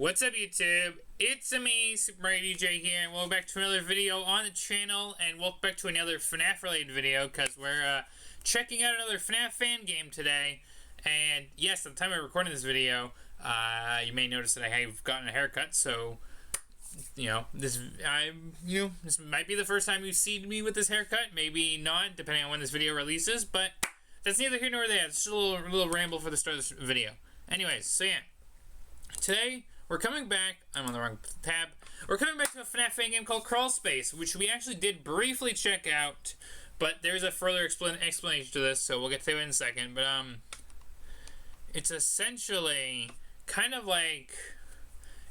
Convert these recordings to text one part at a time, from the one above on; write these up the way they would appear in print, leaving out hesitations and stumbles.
What's up, YouTube? It's me, Super Mario DJ here, and welcome back to another video on the channel, and welcome back to another FNAF related video, because we're checking out another FNAF fan game today. And yes, at the time of recording this video, you may notice that I have gotten a haircut, so this might be the first time you've seen me with this haircut, maybe not, depending on when this video releases, but that's neither here nor there. It's just a little ramble for the start of this video. Anyways, so yeah. Today, we're coming back, I'm on the wrong tab, we're coming back to a FNAF fan game called CrawlSpace, which we actually did briefly check out, but there's a further explanation to this, so we'll get to it in a second, but it's essentially kind of like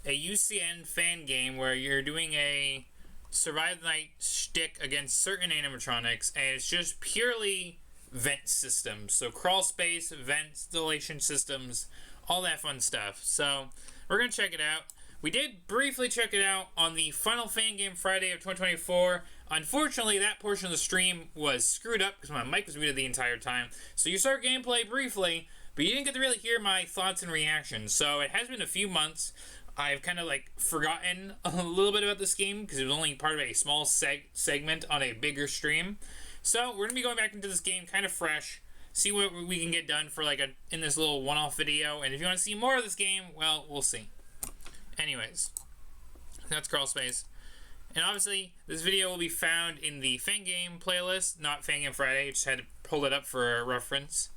a UCN fan game where you're doing a survive the night shtick against certain animatronics, and it's just purely vent systems, so CrawlSpace, ventilation systems, all that fun stuff. So we're going to check it out. We did briefly check it out on the final fan game Friday of 2024. Unfortunately, that portion of the stream was screwed up because my mic was muted the entire time. So you saw gameplay briefly, but you didn't get to really hear my thoughts and reactions. So it has been a few months. I've kind of like forgotten a little bit about this game because it was only part of a small segment on a bigger stream. So we're going to be going back into this game kind of fresh. See what we can get done for like in this little one-off video, and if you want to see more of this game, well, we'll see. Anyways, that's CrawlSpace, and obviously this video will be found in the fan game playlist, not fan game Friday. Just had to pull it up for a reference,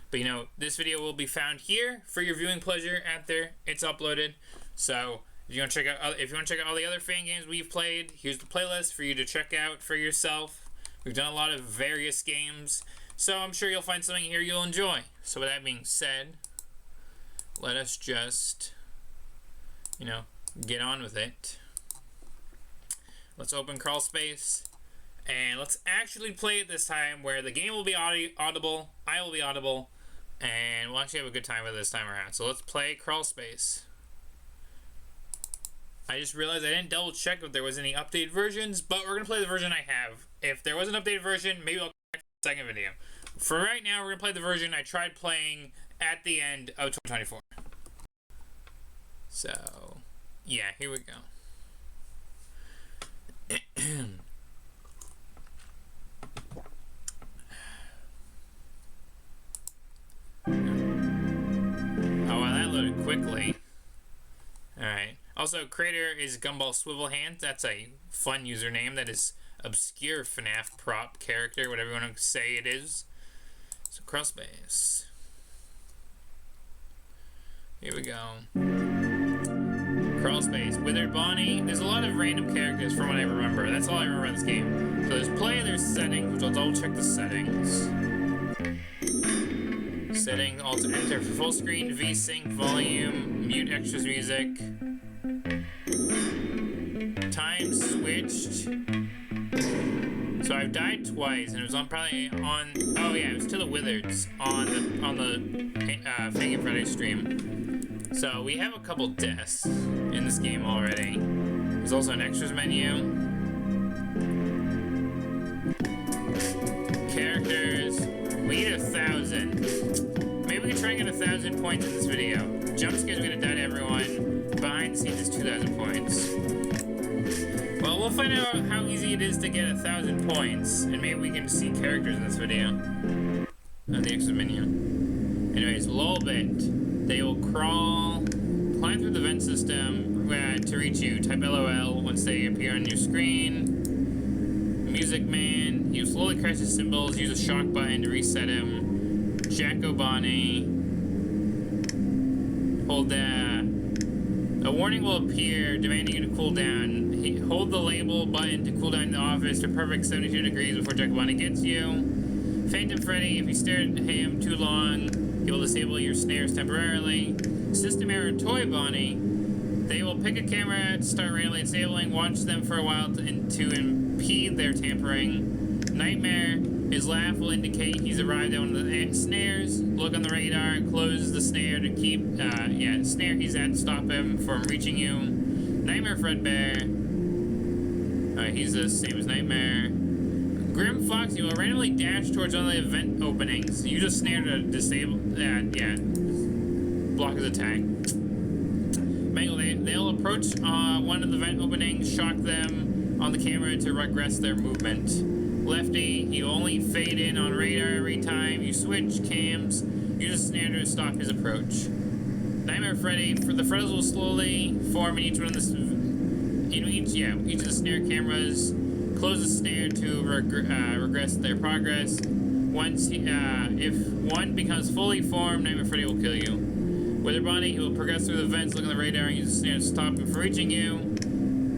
but this video will be found here for your viewing pleasure. Out there, it's uploaded. So if you want to check out all the other fan games we've played, here's the playlist for you to check out for yourself. We've done a lot of various games. So I'm sure you'll find something here you'll enjoy. So with that being said, let us just, get on with it. Let's open CrawlSpace, and let's actually play it this time where the game will be audible, I will be audible, and we'll actually have a good time with it this time around. So let's play CrawlSpace. I just realized I didn't double check if there was any updated versions, but we're going to play the version I have. If there was an updated version, maybe I'll second video. For right now, we're gonna play the version I tried playing at the end of 2024. So, yeah, here we go. Oh, wow, that loaded quickly. Alright. Also, creator is Gumball Swivelhand. That's a fun username. That is obscure FNAF prop character, whatever you want to say it is. So CrawlSpace. Here we go. CrawlSpace. Withered Bonnie. There's a lot of random characters from what I remember. That's all I remember in this game. So there's play, there's settings, which I'll double check the settings. Setting, alt enter for full screen, V-Sync, volume, mute extras music. Time switched. So I've died twice, and it was probably on. Oh yeah, it was to the Wizards on the Fan Game Friday stream. So we have a couple deaths in this game already. There's also an extras menu. Characters. We need 1,000. Maybe we can try and get 1,000 points in this video. Jump scares, we're gonna die to everyone. Behind the scenes is 2,000 points. Well, we'll find out how easy it is to get 1,000 points, and maybe we can see characters in this video. On the extra menu. Anyways, Lolbit. They will crawl, climb through the vent system to reach you. Type LOL once they appear on your screen. Music Man. He will slowly crash his cymbals. Use a shock button to reset him. Jacko Bonnie. Hold a warning will appear demanding you to cool down. Hold the label button to cool down the office to perfect 72 degrees before Jacko Bonnie gets you. Phantom Freddy, if you stare at him too long, he will disable your snares temporarily. System Error Toy Bonnie, they will pick a camera to start randomly disabling, watch them for a while to impede their tampering. Nightmare, his laugh will indicate he's arrived at one of the snares. Look on the radar, close the snare to keep, snare he's at to stop him from reaching you. Nightmare Fredbear, he's the same as Nightmare. Grim Foxy will randomly dash towards one of the event openings. Use a snare to disable, block his attack. Mangle, they'll approach one of the vent openings, shock them on the camera to regress their movement. Lefty, you only fade in on radar every time you switch cams. Use a snare to stop his approach. Nightmare Freddy, the Freddles will slowly form in each one of each of the snare cameras. Close the snare to regress their progress. Once if one becomes fully formed, Nightmare Freddy will kill you. With her body, he will progress through the vents, look at the radar, and use the snare to stop him from reaching you.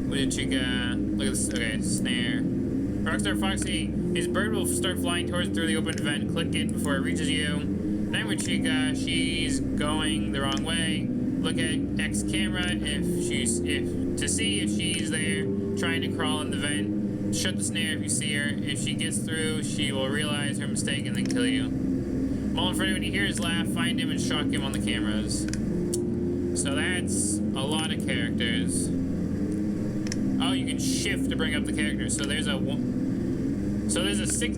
With a chica, look at this. Okay, snare. Rockstar Foxy, his bird will start flying towards through the open vent. Click it before it reaches you. Nightmare Chica, she's going the wrong way. Look at X camera to see if she's there, trying to crawl in the vent. Shut the snare if you see her. If she gets through, she will realize her mistake and then kill you. Mullen Freddy, when you hear his laugh, find him and shock him on the cameras. So that's a lot of characters. Oh, you can shift to bring up the characters. So there's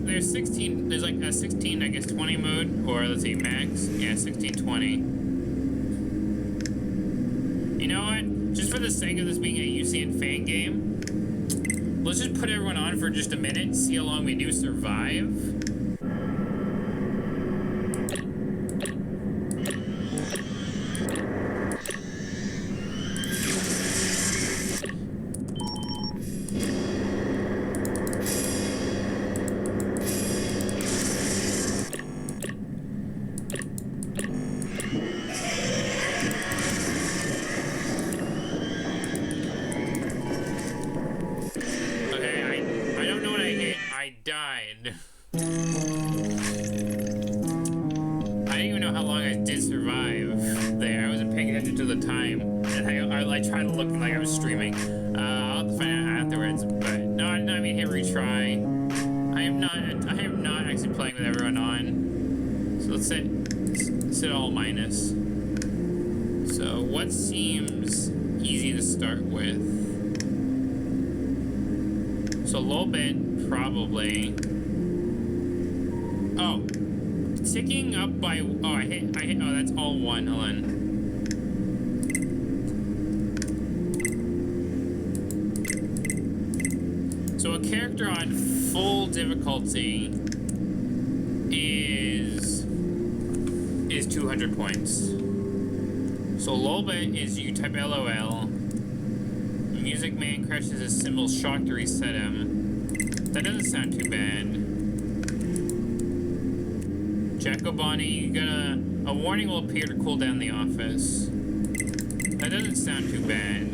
there's 16, there's like a 16, I guess, 20 mode, or let's see, max. Yeah, 16, 20. You know what? Just for the sake of this being a UCN fan game, let's just put everyone on for just a minute, see how long we do survive. I died. I didn't even know how long I did survive there. I wasn't paying attention to the time, and I like tried to look like I was streaming. I'll have to find out afterwards. But no, I mean hit retry. I am not actually playing with everyone on. So let's set all minus. So what seems easy to start with? So low bit, probably. Oh, ticking up by. Oh, I hit. Oh, that's all one. Hold on. So a character on full difficulty is 200 points. So low bit is you type LOL. Music Man crashes his cymbal shock to reset him. That doesn't sound too bad. Jacko Bonnie, you got a warning will appear to cool down the office. That doesn't sound too bad.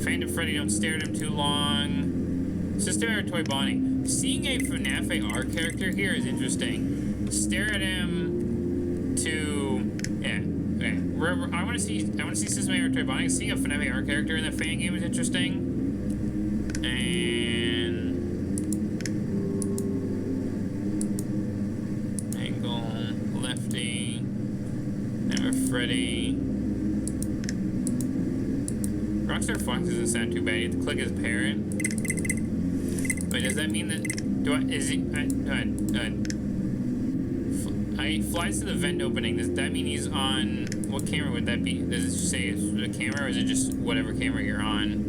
Phantom Freddy, don't stare at him too long. Systematic Toy Bonnie. Seeing a FNAF AR character here is interesting. Stare at him to I want to see Systematic Toy Bonnie. Seeing a FNAF AR character in the fan game is interesting. And Angle, Lefty, Never Freddy. Rockstar Fox doesn't sound too bad. You have to click his parent. Wait, does that mean that he flies to the vent opening? Does that mean he's on? What camera would that be? Does it say it's a camera, or is it just whatever camera you're on?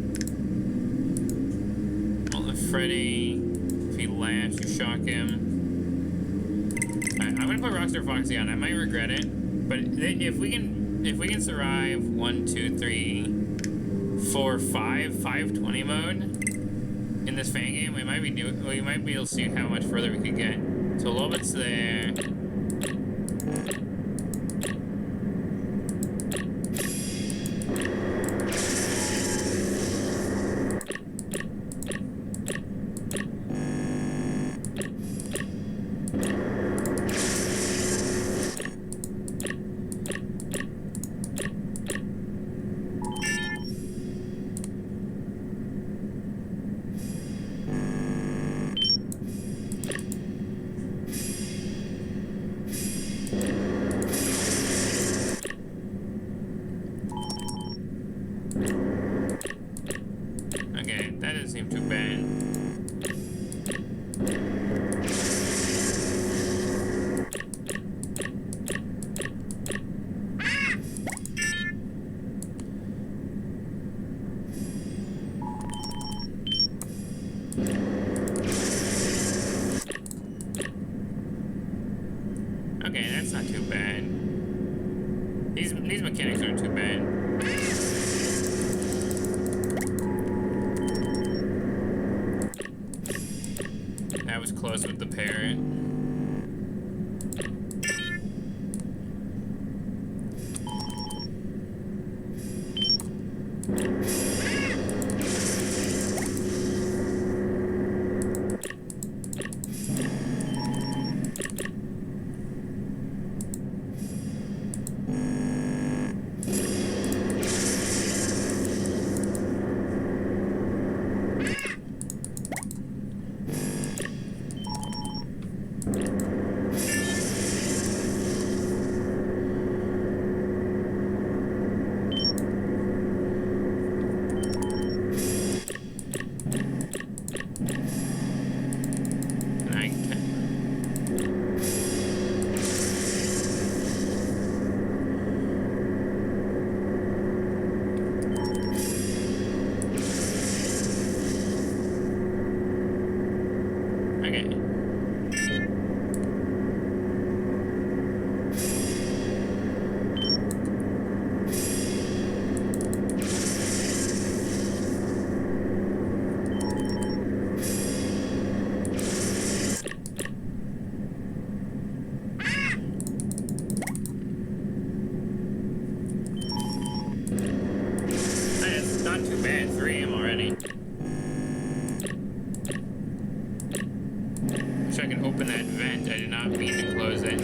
Freddy, if he laughs, you shock him. Alright, I'm gonna put Rockstar Foxy on. I might regret it, but if we can survive 1, 2, 3, 4, 5, 520 mode in this fan game, we might be able to see how much further we could get. So a little bit's there. Okay, that's not too bad. These mechanics aren't too bad. That was close with the parrot. Not too bad, 3 AM already. Wish I could open that vent. I did not mean to close it.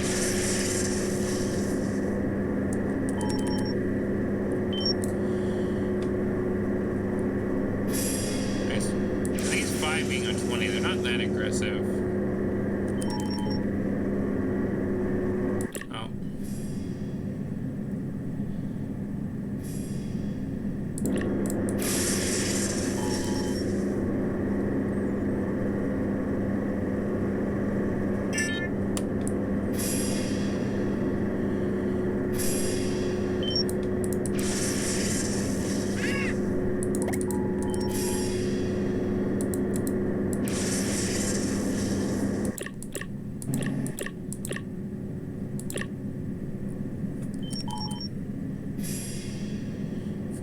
Nice. These 5 being on 20, they're not that aggressive. Oh.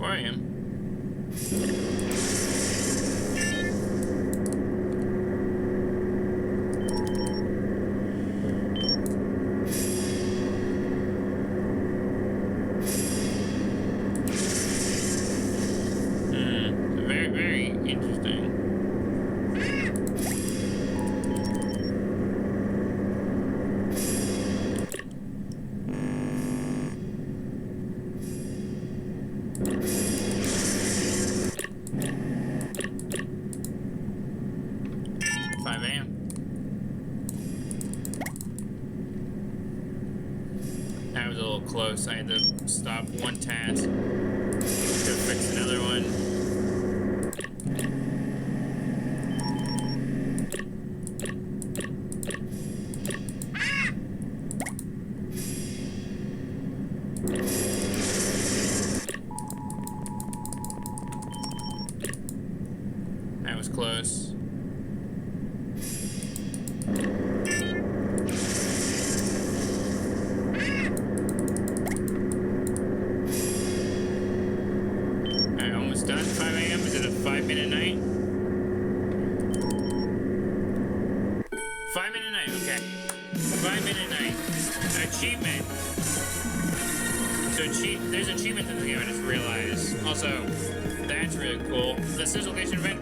I am. Very, very interesting. That was a little close. I had to stop one task to fix another one. That was close. Done. 5 AM? Is it a 5-minute night? 5-minute night, okay. 5-minute night. Achievement. So there's achievements in the game, I just realized. Also, that's really cool. The Sizzle Location event,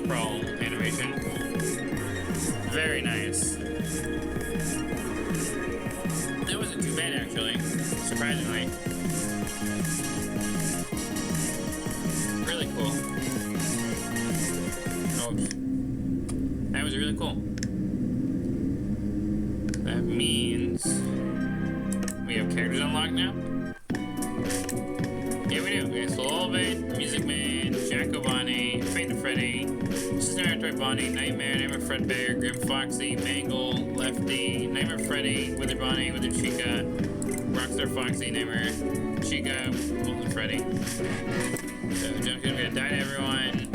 crawl animation. Very nice. That wasn't too bad, actually. Surprisingly. Really cool. Oh, that was really cool. That means we have characters unlocked now. Yeah, we do. We have Solvent, Music Man, Jacko Bonnie, Faint Freddy, Sister Toy Bonnie, Nightmare Fredbear, Grim Foxy, Mangle, Lefty, Nightmare Freddy, Wither Bonnie, Wither Chica, Rockstar Foxy, Nightmare Chica, Molten Freddy. So Junk's gonna die to everyone.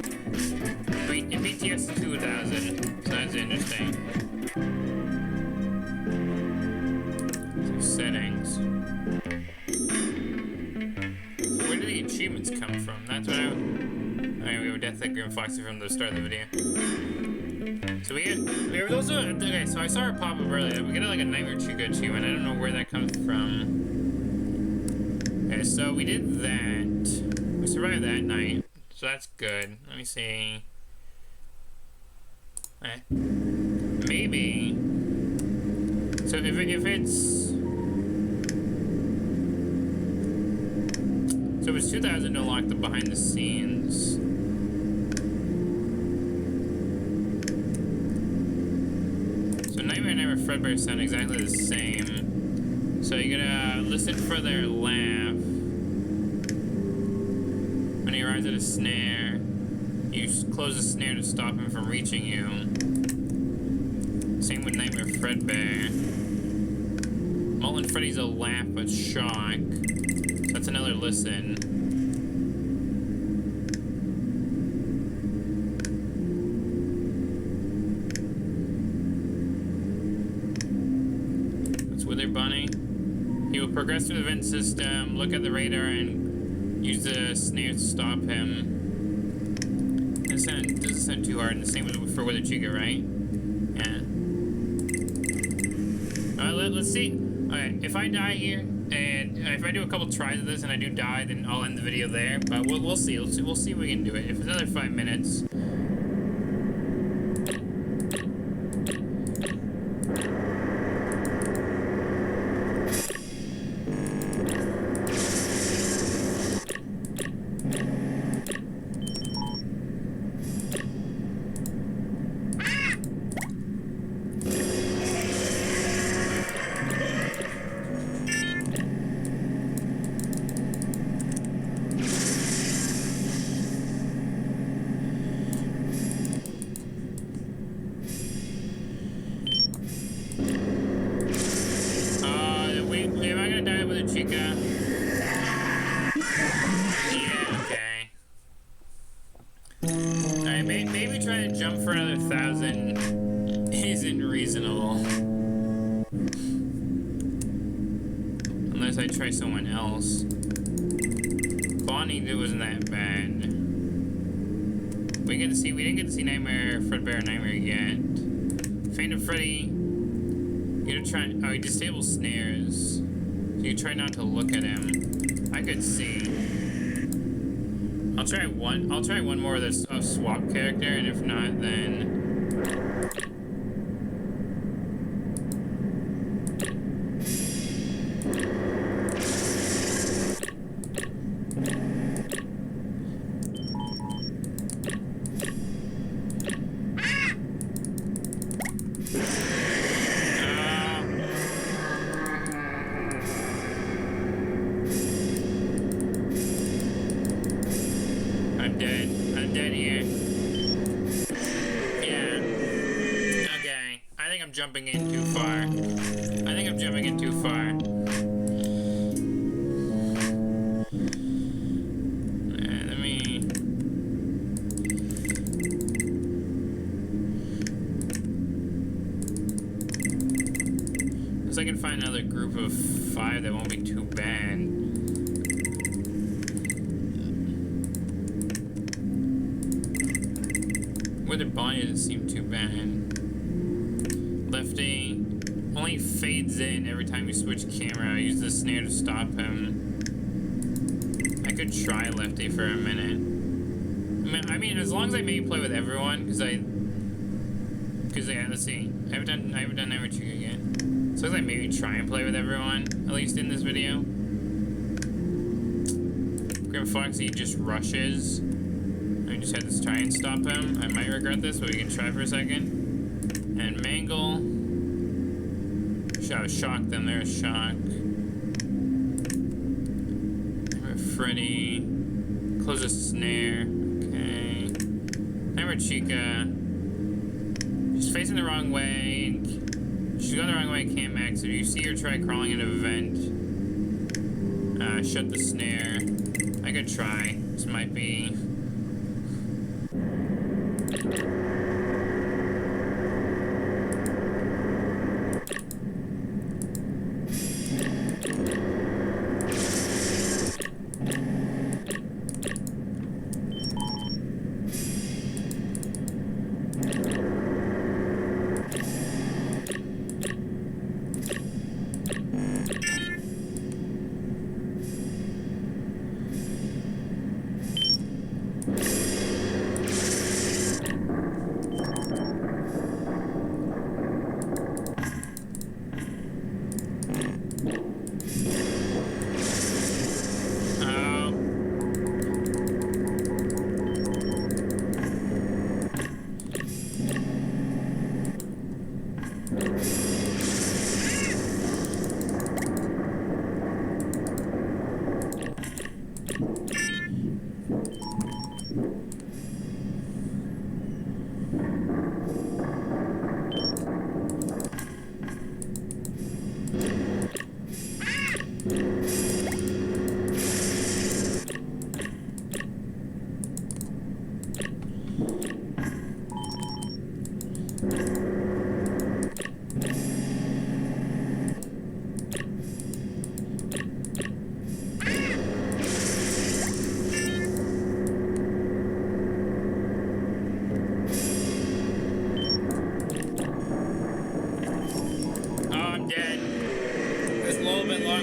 In BTS 2000, so that's interesting. settings. Where did the achievements come from? That's what I... Alright, we have a death like Grim Foxy from the start of the video. So we were also... Okay, so I saw her pop up earlier. We get like a Nightmare Chica achievement. I don't know where that comes from. Okay, so we did that. We survived that night. So that's good. Let me see. Okay. Maybe... So if it's... So it's 2,000 to unlock the behind the scenes. So Nightmare and Nightmare Fredbear sound exactly the same. So you're gonna listen for their laugh. When he arrives at a snare, you close the snare to stop him from reaching you. Same with Nightmare Fredbear. Molten Freddy's a laugh but shock. That's another listen. That's Wither Bunny. He will progress through the vent system, look at the radar, and use the snare to stop him. It doesn't sound too hard, and the same for Wither Chica, right? Yeah. Alright, let's see. Okay, if I die here, and if I do a couple tries of this and I do die, then I'll end the video there. But we'll see. We'll see if we can do it. If it's another 5 minutes. Chica. Yeah, okay. Alright, maybe trying to jump for another 1,000 isn't reasonable. Unless I try someone else. Bonnie wasn't that bad. We didn't get to see Nightmare Fredbear Nightmare yet. Phantom Freddy. You gotta try. Oh, he disables snares. You try not to look at him. I could see. I'll try one more of this swap character, and if not, then I'm dead here. Yeah. Okay. I think I'm jumping in too far. Let me... Unless I can find another group of 5 that won't be too bad. Wither Bonnie doesn't seem too bad. Lefty only fades in every time you switch camera. I use the snare to stop him. I could try Lefty for a minute. I mean, as long as I maybe play with everyone, because yeah, let's see. I haven't done Nightmare Chica yet. As long as I maybe try and play with everyone, at least in this video. Grim Foxy just rushes. I just had to try and stop him. I might regret this, but we can try for a second. And Mangle. I was shocked then. There's shock. Freddy. Close a snare. Okay. Nightmare Chica. She's facing the wrong way. She's going the wrong way, can't max. If you see her try crawling in a vent, shut the snare. I could try. This might be...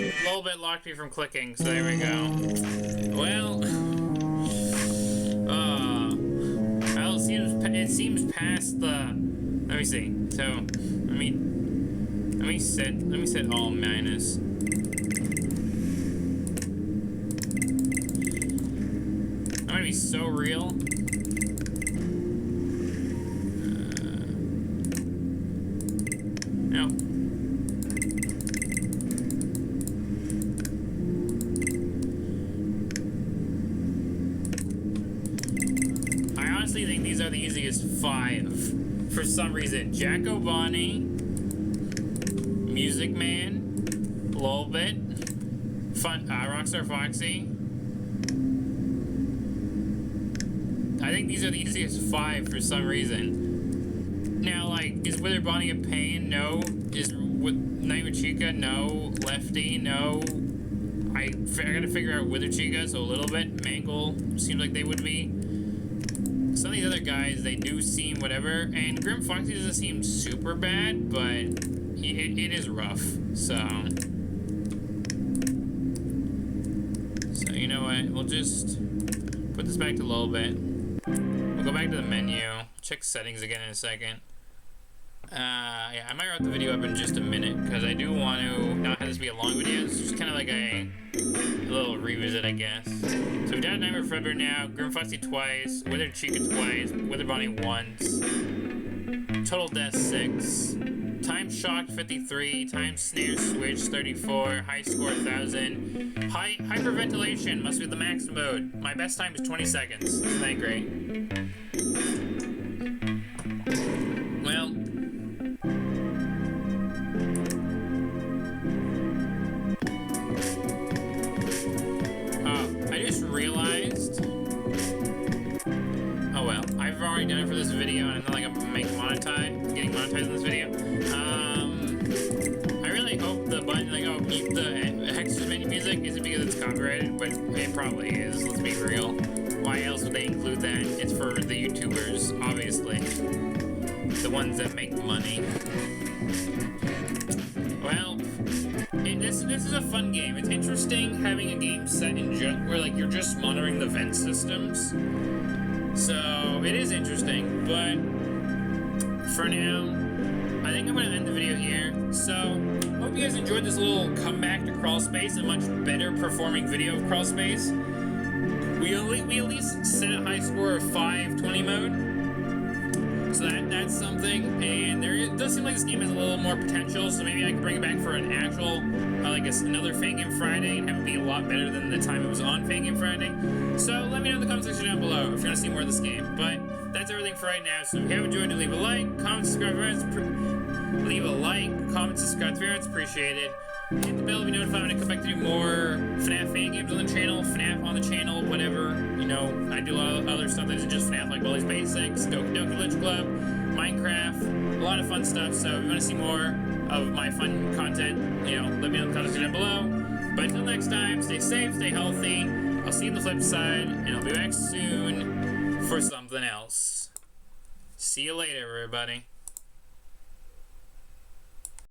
little bit locked me from clicking, so there we go. Well, it seems past the. Let me see. So, let me set all minus. I'm gonna be so real. No. I honestly think these are the easiest 5 for some reason. Jack O'Bonney, Music Man, Lolbit, Rockstar Foxy. I think these are the easiest 5 for some reason. Now, like, is Wither Bonnie a pain? No. Is Night with Chica? No. Lefty? No. I gotta figure out Wither Chica, so a little bit. Mangle seems like they would be. Some of these other guys, they do seem whatever. And Grim Foxy doesn't seem super bad, but it is rough. So you know what? We'll just put this back to a little bit. We'll go back to the menu. Check settings again in a second. Yeah, I might wrap the video up in just a minute because I do want to not have this be a long video. It's just kind of like a little revisit, I guess. So we've done Nightmare Forever now, Grim Foxy twice, Wither Chica twice, Wither Bonnie once, Total Death 6, Time Shocked 53, Time Snare Switch 34, High Score 1000, Hyperventilation must be the max mode. My best time is 20 seconds. Isn't that great? Well, I just realized. Oh well, I've already done it for this video, and I'm not like I'm getting monetized in this video. I really hope the button, like, oh, keep the extras menu music isn't because it's copyrighted, but it probably is. Let's be real. Why else would they include that? It's for the YouTubers, obviously. The ones that make money. Well, this is a fun game. It's interesting having a game set in where like you're just monitoring the vent systems. So it is interesting, but for now, I think I'm gonna end the video here. So hope you guys enjoyed this little comeback to CrawlSpace, a much better performing video of CrawlSpace. We at least set a high score of 520 mode. So that's something, and it does seem like this game has a little more potential, so maybe I can bring it back for an actual, another Fan Game Friday, and have it be a lot better than the time it was on Fan Game Friday. So let me know in the comment section down below if you want to see more of this game. But that's everything for right now, so if you have enjoyed it, leave a like, comment, subscribe, it's appreciated. Hit the bell to be notified when I come back to do more FNAF fan games on the channel, FNAF on the channel, whatever. You know, I do a lot of other stuff that isn't just FNAF, like Baldi's Basics, Doki Doki Lich Club, Minecraft, a lot of fun stuff. So if you want to see more of my fun content, you know, let me know in the comments down below. But until next time, stay safe, stay healthy. I'll see you on the flip side, and I'll be back soon for something else. See you later, everybody.